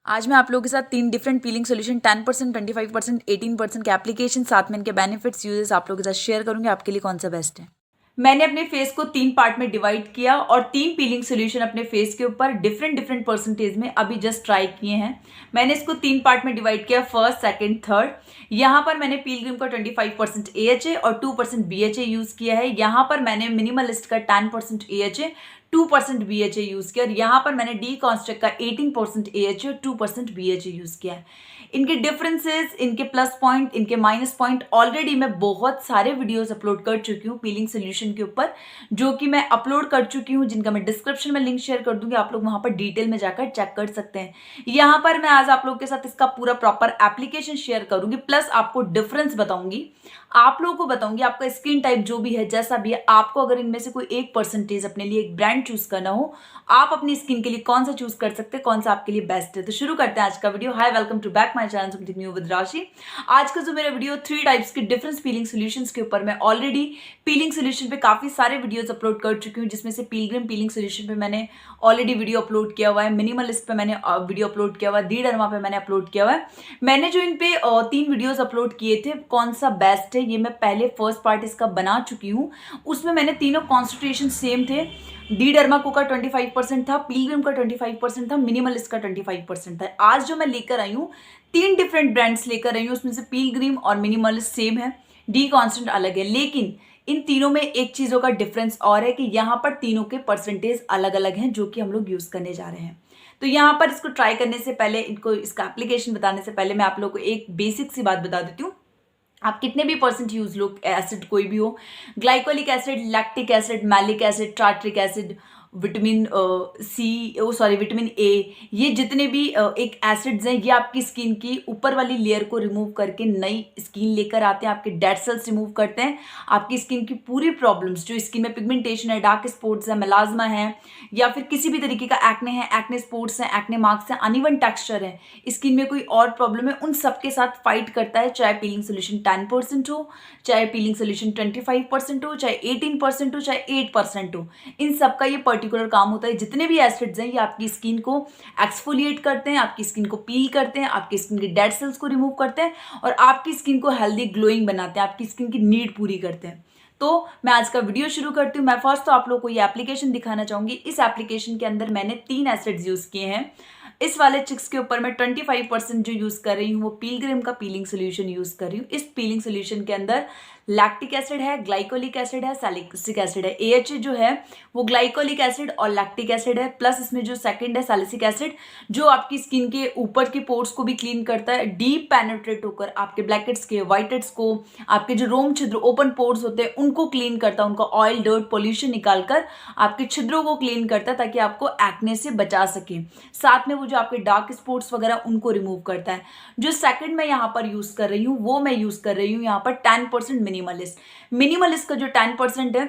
आज मैं आप लोगों के साथ 3 डिफरेंट पीलिंग सॉल्यूशन 10%, 25%, 18% के एप्लीकेशन, साथ में इनके बेनिफिट्स, यूजेस आप लोगों के साथ शेयर करूंगी। आपके लिए कौन सा बेस्ट है। मैंने अपने फेस को 3 पार्ट में डिवाइड किया और 3 पीलिंग सॉल्यूशन अपने फेस के ऊपर डिफरेंट परसेंटेज में अभी जस्ट ट्राई किए हैं। मैंने इसको 3 पार्ट में डिवाइड किया, फर्स्ट, सेकंड, थर्ड। यहाँ पर मैंने पीलग्रिम का 25% AHA और 2% BHA यूज किया है। यहाँ पर मैंने मिनिमलिस्ट का 10% AHA, 2% BHA यूज किया और यहाँ पर मैंने डी कॉन्स्ट्रक्ट का 18% AHA और 2% BHA यूज किया है। इनके डिफरेंसेस, इनके प्लस पॉइंट, इनके माइनस पॉइंट ऑलरेडी मैं बहुत सारे वीडियोस अपलोड कर चुकी हूँ पीलिंग सोल्यूशन के ऊपर, जो कि मैं अपलोड कर चुकी हूँ, जिनका मैं डिस्क्रिप्शन में लिंक शेयर कर दूंगी। आप लोग वहां पर डिटेल में जाकर चेक कर सकते हैं। यहाँ पर मैं आज आप लोगों के साथ इसका पूरा प्रॉपर एप्लीकेशन शेयर करूंगी, प्लस आपको डिफरेंस बताऊंगी, आप लोगों को बताऊंगी आपका स्किन टाइप जो भी है, जैसा भी है, आपको अगर इनमें से कोई एक परसेंटेज अपने लिए एक ब्रांड चूज करना हो, आप अपनी स्किन के लिए कौन सा चूज कर सकते हैं, कौन सा आपके लिए बेस्ट है। तो शुरू करते हैं आज का video. Hi, welcome to back my channel something new with Rashi. आज का जो मेरा वीडियो 3 टाइप्स के डिफरेंस पीलिंग सॉल्यूशंस के ऊपर, मैं ऑलरेडी पीलिंग सॉल्यूशन पे काफी सारे वीडियोस अपलोड कर चुकी हूँ, जिसमें से पिलग्रिम पीलिंग सॉल्यूशन पे मैंने ऑलरेडी वीडियो अपलोड किया हुआ है, मिनिमलिस्ट पे मैंने वीडियो अपलोड किया हुआ है, दी डर्मा पे मैंने अपलोड किया हुआ है। मैंने जो इन पे 3 वीडियोस अपलोड किए थे, कौन सा बेस्ट है, ये मैं पहले फर्स्ट पार्ट इसका बना चुकी हूँ। उसमें मैंने तीनों कॉन्सेंट्रेशन सेम थे। डी डर्माको का 25% था, पिलग्रिम का 25% था, मिनिमलिस्ट का 25% था। आज जो मैं लेकर आई हूँ, 3 डिफरेंट ब्रांड्स लेकर आई हूँ, उसमें से पिलग्रिम और मिनिमलिस्ट सेम है, डी कॉन्स्टेंट अलग है, लेकिन इन तीनों में एक चीजों का डिफरेंस और है कि यहाँ पर तीनों के परसेंटेज अलग अलग हैं, जो कि हम लोग यूज करने जा रहे हैं। तो यहाँ पर इसको ट्राई करने से पहले, इनको इसका एप्लीकेशन बताने से पहले मैं आप लोगों को एक बेसिक सी बात बता देती हूँ। आप कितने भी परसेंट यूज लो, एसिड कोई भी हो, glycolic acid, lactic acid, malic acid, tartaric acid, vitamin vitamin A, ये जितने भी एक एसिड्स हैं, ये आपकी स्किन की ऊपर वाली लेयर को रिमूव करके नई स्किन लेकर आते हैं, आपके डेड सेल्स रिमूव करते हैं, आपकी स्किन की पूरी प्रॉब्लम्स, जो स्किन में पिगमेंटेशन है, डार्क स्पॉट्स है, मेलाज्मा है, या फिर किसी भी तरीके का एक्ने है, एक्ने स्पॉट्स है, एक्ने मार्क्स है, अनइवन टेक्सचर है, स्किन में कोई और प्रॉब्लम है, उन सबके साथ फाइट करता है। चाहे पीलिंग सोल्यूशन 10% हो, चाहे पीलिंग सोल्यूशन 25% हो, चाहे 18% हो, चाहे 8% हो, इन सबका ये पर्टिकुलर काम होता है। जितने भी एसिड्स हैं, ये आपकी स्किन को एक्सफोलिएट करते हैं, आपकी स्किन को पील करते हैं, आपकी स्किन के डेड सेल्स को रिमूव करते हैं और आपकी स्किन को हेल्दी ग्लोइंग बनाते हैं, आपकी स्किन की नीड पूरी करते हैं। तो मैं आज का वीडियो शुरू करती हूँ। मैं फर्स्ट तो आप लोग को ये एप्लीकेशन दिखाना चाहूंगी। इस एप्लीकेशन के अंदर मैंने 3 एसिड्स यूज किए हैं। इस वाले चिक्स के ऊपर मैं 25% जो यूज कर रही हूँ, वो पिलग्रिम का पीलिंग सोल्यूशन यूज कर रही हूँ। इस पीलिंग सोल्यूशन के अंदर लैक्टिक एसिड है, ग्लाइकोलिक एसिड है, सैलिसिक एसिड है। AHA जो है वो ग्लाइकोलिक एसिड और लैक्टिक एसिड है, प्लस इसमें जो सेकंड है सैलिसिक एसिड, जो आपकी स्किन के ऊपर के पोर्स को भी क्लीन करता है, डीप पेनिट्रेट होकर आपके ब्लैकहेड्स के, व्हाइटहेड्स को, आपके जो रोम छिद्र, ओपन पोर्स होते हैं, उनको क्लीन करता है, उनका ऑयल, डर्ट, पॉल्यूशन निकालकर आपके छिद्रों को क्लीन करता है, ताकि आपको एक्ने से बचा सके। साथ में वो जो आपके डार्क स्पॉट्स वगैरह, उनको रिमूव करता है। जो सेकंड मैं यहाँ पर यूज कर रही हूँ, वो मैं यूज कर रही हूँ यहाँ पर 10% मिनिमलिस्ट का जो 10% है,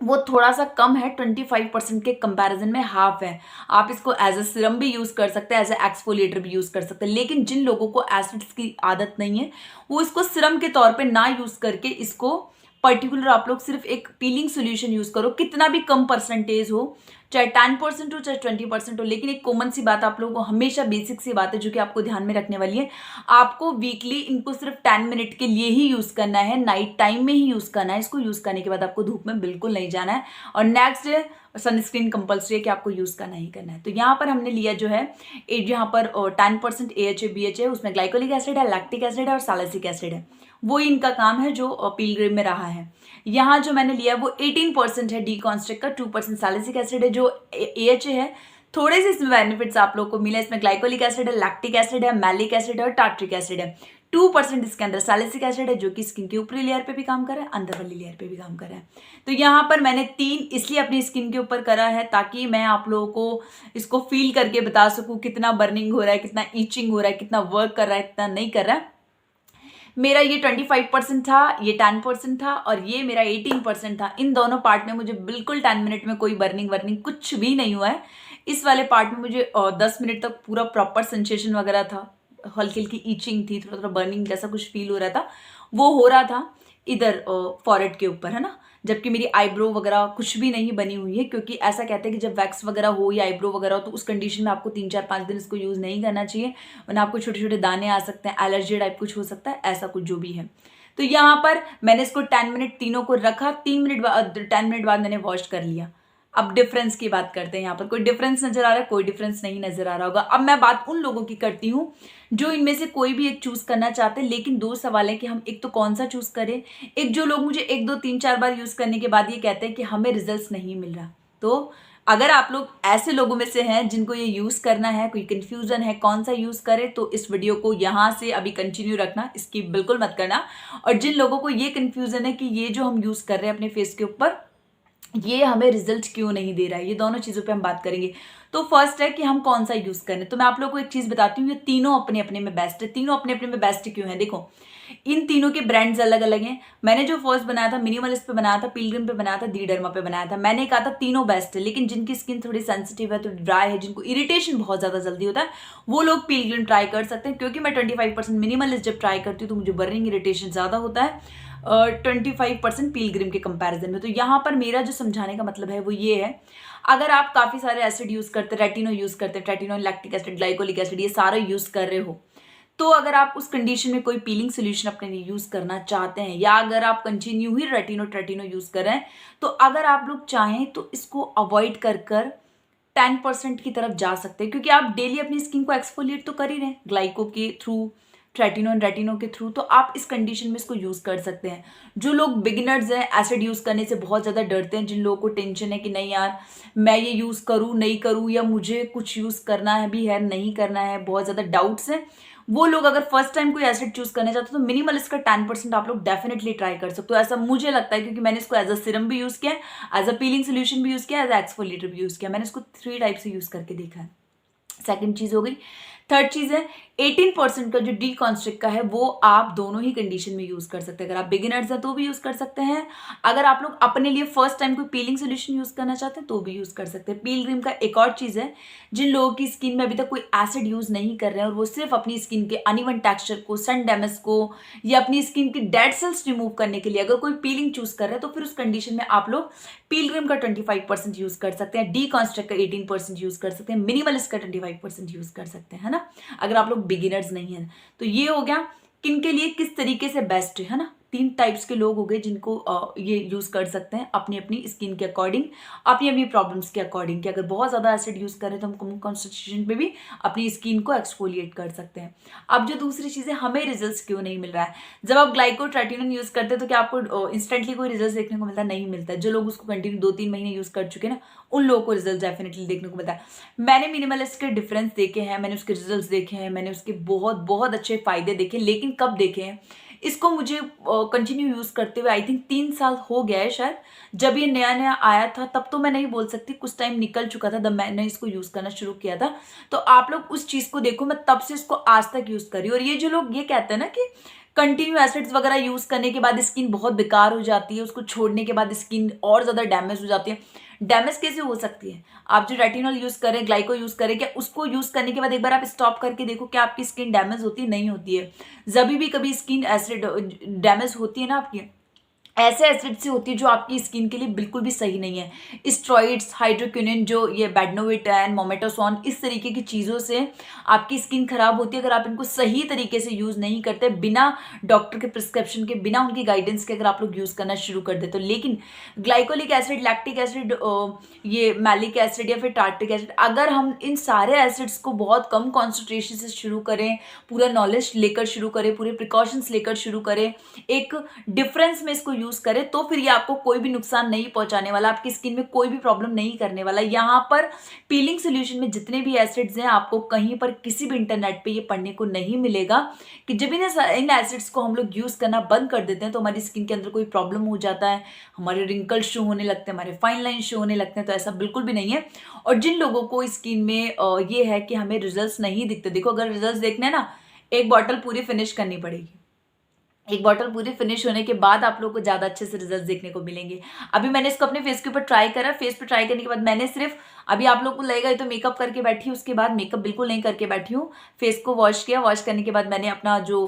वो थोड़ा सा कम है, 25% के कंपैरिजन में हाफ है। आप इसको एज ए सिरम भी यूज कर सकते हैं, एज ए एक्सफोलिएटर भी यूज कर सकते हैं, लेकिन जिन लोगों को एसिड्स की आदत नहीं है, वो इसको सिरम के तौर पे ना यूज करके इसको पर्टिकुलर आप लोग सिर्फ एक पीलिंग सोल्यूशन यूज करो, कितना भी कम परसेंटेज हो, चाहे 10% हो, चाहे 20% हो। लेकिन एक कॉमन सी बात आप लोगों को, हमेशा बेसिक सी बात है जो कि आपको ध्यान में रखने वाली है, आपको वीकली इनको सिर्फ 10 मिनट के लिए ही यूज करना है, नाइट टाइम में ही यूज करना है। इसको यूज करने के बाद आपको धूप में बिल्कुल नहीं जाना है और नेक्स्ट डे सनस्क्रीन कंपल्सरी है कि आपको यूज करना ही करना है। तो यहाँ पर हमने लिया जो है, यहाँ पर 10% AHA BHA है, उसमें ग्लाइकोलिक एसिड है, लैक्टिक एसिड है और सैलिसिक एसिड है। वो इनका काम है जो पिलग्रिम में रहा है। यहाँ जो मैंने लिया वो 18% है डी कॉन्स्ट्रक्ट का, 2% सैलिसिक एसिड है। जो AHA है, थोड़े से इसमें बेनिफिट्स आप लोग को मिले। इसमें ग्लाइकोलिक एसिड है, लैक्टिक एसिड है, मैलिक एसिड है और टार्ट्रिक एसिड है। 2% इसके अंदर सैलिसिक एसिड है, जो कि स्किन की ऊपरी लेयर पे भी काम कर रहा है, अंदर वाली लेयर पे भी काम कर रहा है। तो यहाँ पर मैंने 3 इसलिए अपनी स्किन के ऊपर करा है, ताकि मैं आप लोगों को इसको फील करके बता सकूं कितना बर्निंग हो रहा है, कितना ईचिंग हो रहा है, कितना वर्क कर रहा है, कितना नहीं कर रहा है। मेरा ये 25% था, ये 10% था और ये मेरा 18% था। इन दोनों पार्ट में मुझे बिल्कुल 10 मिनट में कोई बर्निंग कुछ भी नहीं हुआ है। इस वाले पार्ट में मुझे 10 मिनट तक पूरा प्रॉपर सेंसेशन वगैरह था, हल्की हल्की ईचिंग थी, थोड़ा थोड़ा बर्निंग जैसा कुछ फील हो रहा था, वो हो रहा था इधर फॉरहेड के ऊपर, है ना। जबकि मेरी आईब्रो वगैरह कुछ भी नहीं बनी हुई है, क्योंकि ऐसा कहते हैं कि जब वैक्स वगैरह हो या आईब्रो वगैरह हो तो उस कंडीशन में आपको 3-4-5 दिन इसको यूज़ नहीं करना चाहिए, वरना आपको छोटे छोटे दाने आ सकते हैं, एलर्जी टाइप कुछ हो सकता है, ऐसा कुछ जो भी है। तो यहाँ पर मैंने इसको 10 मिनट तीनों को रखा, 10 मिनट बाद मैंने वॉश कर लिया। अब डिफरेंस की बात करते हैं। यहाँ पर कोई डिफरेंस नजर आ रहा है? कोई डिफरेंस नहीं नजर आ रहा होगा। अब मैं बात उन लोगों की करती हूँ जो इनमें से कोई भी एक चूज करना चाहते हैं, लेकिन दो सवाल है कि हम एक तो कौन सा चूज करें। एक जो लोग मुझे 1-2-3-4 बार यूज करने के बाद ये कहते हैं कि हमें रिजल्ट नहीं मिल रहा, तो अगर आप लोग ऐसे लोगों में से हैं जिनको ये यूज करना है, कोई कंफ्यूजन है कौन सा यूज करें, तो इस वीडियो को यहां से अभी कंटिन्यू रखना, स्किप बिल्कुल मत करना। और जिन लोगों को ये कंफ्यूजन है कि ये जो हम यूज कर रहे हैं अपने फेस के ऊपर, ये हमें रिजल्ट क्यों नहीं दे रहा है, ये दोनों चीजों पे हम बात करेंगे। तो फर्स्ट है कि हम कौन सा यूज करें। तो मैं आप लोगों को एक चीज बताती हूँ, ये तीनों अपने अपने में बेस्ट है। तीनों अपने अपने में बेस्ट क्यों है? देखो, इन तीनों के ब्रांड्स अलग अलग हैं। मैंने जो फर्स्ट बनाया था मिनिमलिस्ट पे बनाया था, पिलग्रिम पे बनाया था, दी डर्मा पे बनाया था। मैंने कहा था तीनों बेस्ट है, लेकिन जिनकी स्किन थोड़ी सेंसिटिव है, थोड़ी ड्राई है, जिनको इरिटेशन बहुत ज्यादा जल्दी होता है, वो लोग पिलग्रिम ट्राई कर सकते हैं। क्योंकि मैं 25% मिनिमलिस्ट जब ट्राई करती हूँ तो मुझे बर्निंग इरिटेशन ज्यादा होता है 25% पिलग्रिम के कंपैरिजन में। तो यहाँ पर मेरा जो समझाने का मतलब है वो ये है, अगर आप काफी सारे एसिड यूज करते, रेटिनो यूज करते, retinol, lactic acid, glycolic acid, ये सारा यूज कर रहे हो, तो अगर आप उस कंडीशन में कोई पीलिंग सोल्यूशन अपने लिए यूज करना चाहते हैं, या अगर आप कंटिन्यू ही रेटिनो यूज कर रहे हैं, तो अगर आप लोग चाहें तो इसको अवॉइड कर 10% की तरफ जा सकते हैं। क्योंकि आप डेली अपनी स्किन को एक्सफोलिएट तो कर ही रहे हैं ग्लाइको के थ्रू, रेटिनो के थ्रू, तो आप इस कंडीशन में इसको यूज कर सकते हैं। जो लोग बिगिनर्स हैं, एसिड यूज करने से बहुत ज्यादा डरते हैं, जिन लोगों को टेंशन है कि नहीं यार मैं ये यूज करूं नहीं करूं, या मुझे कुछ यूज करना है भी है नहीं करना है, बहुत ज्यादा डाउट्स हैं, वो लोग अगर फर्स्ट टाइम कोई एसिड चूज करना चाहते हो तो मिनिमल इसका 10% आप लोग डेफिनेटली ट्राई कर सकते हो। ऐसा मुझे लगता है, क्योंकि मैंने इसको एज अ सिरम भी यूज किया है, एज अ पीलिंग सोल्यूशन भी यूज किया, एज अ एक्सफोलिएटर भी यूज किया। मैंने इसको 3 टाइप से यूज करके देखा है। सेकंड चीज हो गई। थर्ड चीज है 18% का जो डीकॉन्स्ट्रिक्ट का है, वो आप दोनों ही कंडीशन में यूज कर सकते हैं। अगर आप बिगिनर्स हैं तो भी यूज कर सकते हैं, अगर आप लोग अपने लिए फर्स्ट टाइम कोई पीलिंग सोल्यूशन यूज करना चाहते हैं तो भी यूज कर सकते हैं। पिलग्रिम का एक और चीज है, जिन लोगों की स्किन में अभी तक कोई एसिड यूज नहीं कर रहे हैं और वो सिर्फ अपनी स्किन के अनइवन टेक्सचर को, सन डैमेज को, या अपनी स्किन की डेड सेल्स रिमूव करने के लिए अगर कोई पीलिंग चूज कर रहे हैं, तो फिर उस कंडीशन में आप लोग पिलग्रिम का 25% यूज कर सकते हैं, डीकॉन्स्ट्रक्ट का 18% यूज कर सकते हैं, मिनिमलिस्ट का 25% यूज कर सकते हैं, है ना, अगर आप लोग बिगिनर्स नहीं है। तो ये हो गया किन के लिए किस तरीके से बेस्ट है ना। 3 टाइप्स के लोग हो गए जिनको ये यूज कर सकते हैं अपनी अपनी स्किन के अकॉर्डिंग, अपनी अपनी प्रॉब्लम्स के अकॉर्डिंग, कि अगर बहुत ज्यादा एसिड यूज करें तो हम कम कॉन्सेंट्रेशन पे भी अपनी स्किन को एक्सफोलिएट कर सकते हैं। अब जो दूसरी चीज है, हमें रिजल्ट क्यों नहीं मिल रहा है। जब आप ग्लाइकोट्रेटिनोन यूज करते हैं तो क्या आपको इंस्टेंटली कोई रिजल्ट देखने को मिलता है? नहीं मिलता है। जो लोग उसको कंटिन्यू 2-3 महीने यूज कर चुके हैं ना, उन लोगों को रिजल्ट डेफिनेटली देखने को मिलता है। मैंने मिनिमलिस्ट के डिफरेंस देखे हैं, मैंने उसके रिजल्ट्स देखे हैं, मैंने उसके बहुत बहुत अच्छे फायदे देखे, लेकिन कब देखे हैं, इसको मुझे कंटिन्यू यूज करते हुए आई थिंक 3 साल हो गया है शायद। जब ये नया नया आया था तब तो मैं नहीं बोल सकती, कुछ टाइम निकल चुका था जब मैंने इसको यूज करना शुरू किया था। तो आप लोग उस चीज को देखो, मैं तब से इसको आज तक यूज कर रही हूँ। और ये जो लोग ये कहते हैं ना कि कंटिन्यू एसिड्स वगैरह यूज करने के बाद स्किन बहुत बेकार हो जाती है, उसको छोड़ने के बाद स्किन और ज्यादा डैमेज हो जाती है, डैमेज कैसे हो सकती है? आप जो रेटिनॉल यूज करें, ग्लाइको यूज करें, क्या उसको यूज करने के बाद एक बार आप स्टॉप करके देखो क्या आपकी स्किन डैमेज होती है? नहीं होती है। जब भी कभी स्किन एसिड डैमेज होती है ना आपकी, ऐसे एसिड से होती है जो आपकी स्किन के लिए बिल्कुल भी सही नहीं है। स्टेरॉइड्स, हाइड्रोक्विनोन, जो ये बेडनोवेट, मोमेटोसोन, इस तरीके की चीज़ों से आपकी स्किन खराब होती है अगर आप इनको सही तरीके से यूज़ नहीं करते, बिना डॉक्टर के प्रिस्क्रिप्शन के, बिना उनकी गाइडेंस के अगर आप लोग यूज़ करना शुरू कर देते हो। लेकिन ग्लाइकोलिक एसिड, लैक्टिक एसिड, ये मैलिक एसिड या फिर टार्टिक एसिड, अगर हम इन सारे एसिड्स को बहुत कम कॉन्सेंट्रेशन से शुरू करें, पूरा नॉलेज लेकर शुरू करें, पूरे प्रिकॉशंस लेकर शुरू करें, एक डिफरेंस में इसको यूज करें, तो फिर ये आपको कोई भी नुकसान नहीं पहुंचाने वाला, आपकी स्किन में कोई भी प्रॉब्लम नहीं करने वाला। यहाँ पर पीलिंग सोल्यूशन में जितने भी एसिड्स हैं, आपको कहीं पर किसी भी इंटरनेट पे ये पढ़ने को नहीं मिलेगा कि जब इन एसिड्स को हम लोग यूज करना बंद कर देते हैं तो हमारी स्किन के अंदर कोई प्रॉब्लम हो जाता है, हमारे रिंकल शो होने लगते हैं, हमारे फाइन लाइन शो होने लगते हैं। तो ऐसा बिल्कुल भी नहीं है। और जिन लोगों को स्किन में ये है कि हमें रिजल्ट नहीं दिखते, देखो अगर रिजल्ट देखने ना, एक बॉटल पूरी फिनिश करनी पड़ेगी, एक बॉटल पूरी फिनिश होने के बाद आप लोगों को ज़्यादा अच्छे से रिजल्ट देखने को मिलेंगे। अभी मैंने इसको अपने फेस के ऊपर ट्राई करा, फेस पे ट्राई करने के बाद मैंने सिर्फ, अभी आप लोग को लगेगा ये तो मेकअप करके बैठी हूँ, उसके बाद मेकअप बिल्कुल नहीं करके बैठी हूँ। फेस को वॉश किया, वॉश करने के बाद मैंने अपना जो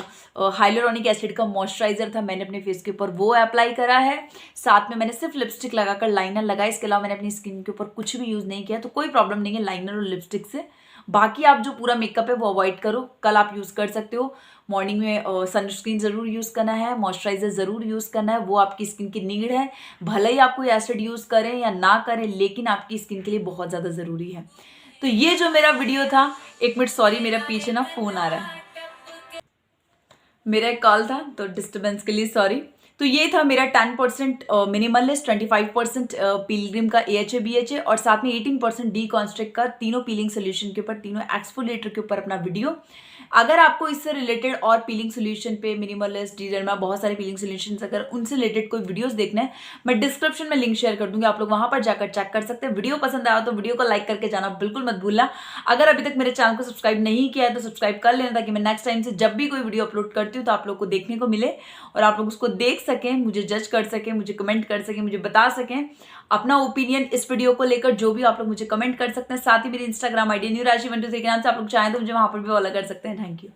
हाइलुरोनिक एसिड का मॉइस्चराइजर था मैंने अपने फेस के ऊपर वो अप्लाई करा है। साथ में मैंने सिर्फ लिपस्टिक लगाकर लाइनर लगाया, इसके अलावा मैंने अपनी स्किन के ऊपर कुछ भी यूज़ नहीं किया। तो कोई प्रॉब्लम नहीं है लाइनर और लिपस्टिक से। बाकी आप जो पूरा मेकअप है वो अवॉइड करो, कल आप यूज़ कर सकते हो। मॉर्निंग में सनस्क्रीन ज़रूर यूज़ करना है, मॉइस्चराइजर ज़रूर यूज़ करना है, वो आपकी स्किन की नीड है। भले ही आप कोई एसिड यूज़ करें या ना करें, लेकिन आपकी स्किन के लिए बहुत ज़्यादा ज़रूरी है। तो ये जो मेरा वीडियो था, 1 मिनट सॉरी, मेरा पीछे ना फ़ोन आ रहा है, मेरा एक कॉल था तो डिस्टर्बेंस के लिए सॉरी। तो ये था मेरा 10% मिनिमलिस्ट, 25% पिलग्रिम का AHA BHA और साथ में 18% डी कॉन्स्ट्रिक्ट का, तीनों पीलिंग सोल्यूशन के ऊपर, तीनों एक्सफोलिएटर के ऊपर अपना वीडियो। अगर आपको इससे रिलेटेड और पीलिंग सोल्यूशन पे, मिनिमलिस्ट, डीजर्मा, बहुत सारे पीलिंग सोल्यूशन, अगर उनसे रिलेटेड कोई वीडियोस देखना है, मैं डिस्क्रिप्शन में लिंक शेयर कर दूंगी, आप लोग वहां पर जाकर चेक कर सकते हैं। वीडियो पसंद आया तो वीडियो को लाइक करके जाना बिल्कुल मत भूलना। अगर अभी तक मेरे चैनल को सब्सक्राइब नहीं किया है तो सब्सक्राइब कर लेना, ताकि मैं नेक्स्ट टाइम से जब भी कोई वीडियो अपलोड करती हूँ तो आप लोग को देखने को मिले और आप लोग उसको देख सकें, मुझे जज कर सकें, मुझे कमेंट कर सकें, मुझे बता सकें अपना ओपिनियन इस वीडियो को लेकर। जो भी आप लोग मुझे कमेंट कर सकते हैं। साथ ही मेरी इंस्टाग्राम आईडी न्यू राशि 123 के नाम से आप लोग चाहें तो मुझे वहां पर भी फॉलो कर सकते हैं। Thank you.